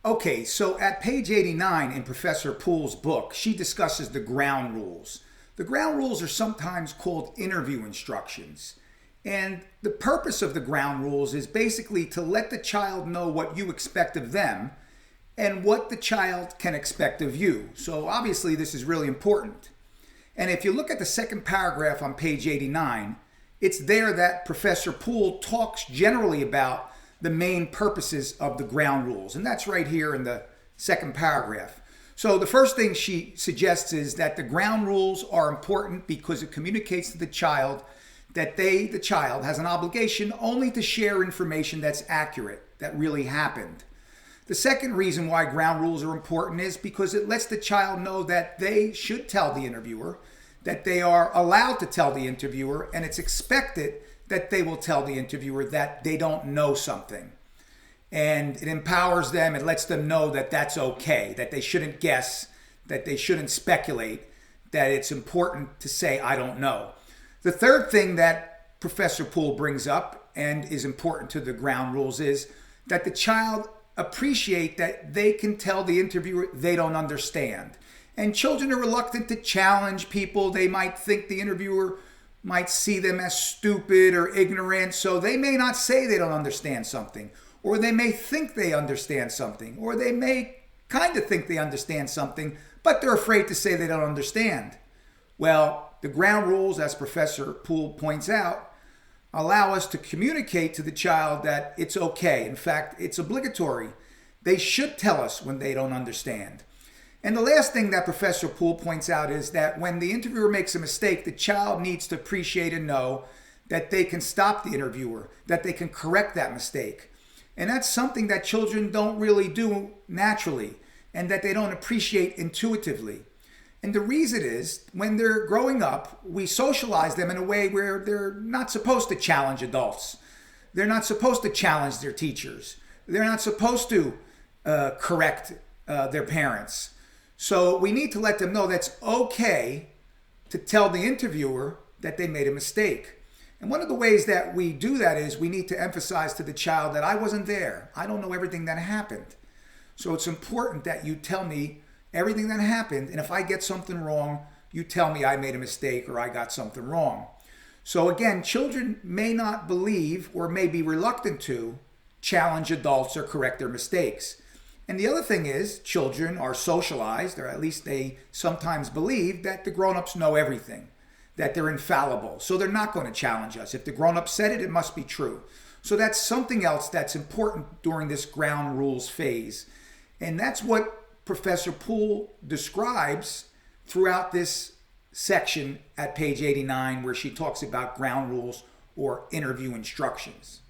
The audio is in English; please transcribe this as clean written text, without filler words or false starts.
Okay, so at page 89 in Professor Poole's book, she discusses the ground rules. The ground rules are sometimes called interview instructions. And the purpose of the ground rules is basically to let the child know what you expect of them and what the child can expect of you. So obviously, this is really important. And if you look at the second paragraph on page 89, it's there that Professor Poole talks generally about the main purposes of the ground rules. And that's right here in the second paragraph. So the first thing she suggests is that the ground rules are important because it communicates to the child that the child, has an obligation only to share information that's accurate, that really happened. The second reason why ground rules are important is because it lets the child know that they should tell the interviewer, that they are allowed to tell the interviewer, and it's expected that they will tell the interviewer that they don't know something. And it empowers them, it lets them know that that's okay, that they shouldn't guess, that they shouldn't speculate, that it's important to say, I don't know. The third thing that Professor Poole brings up and is important to the ground rules is that the child appreciate that they can tell the interviewer they don't understand. And children are reluctant to challenge people. They might think the interviewer might see them as stupid or ignorant, so they may not say they don't understand something, or they may think they understand something, or they may kind of think they understand something, but they're afraid to say they don't understand. Well, the ground rules, as Professor Poole points out, allow us to communicate to the child that it's okay. In fact, it's obligatory. They should tell us when they don't understand. And the last thing that Professor Poole points out is that when the interviewer makes a mistake, the child needs to appreciate and know that they can stop the interviewer, that they can correct that mistake. And that's something that children don't really do naturally and that they don't appreciate intuitively. And the reason is, when they're growing up, we socialize them in a way where they're not supposed to challenge adults. They're not supposed to challenge their teachers. They're not supposed to correct their parents. So we need to let them know that's okay to tell the interviewer that they made a mistake. And one of the ways that we do that is we need to emphasize to the child that I wasn't there. I don't know everything that happened. So it's important that you tell me everything that happened. And if I get something wrong, you tell me I made a mistake or I got something wrong. So again, children may not believe or may be reluctant to challenge adults or correct their mistakes. And the other thing is, children are socialized, or at least they sometimes believe that the grown-ups know everything, that they're infallible. So they're not going to challenge us. If the grown-up said it, it must be true. So that's something else that's important during this ground rules phase. And that's what Professor Poole describes throughout this section at page 89, where she talks about ground rules or interview instructions.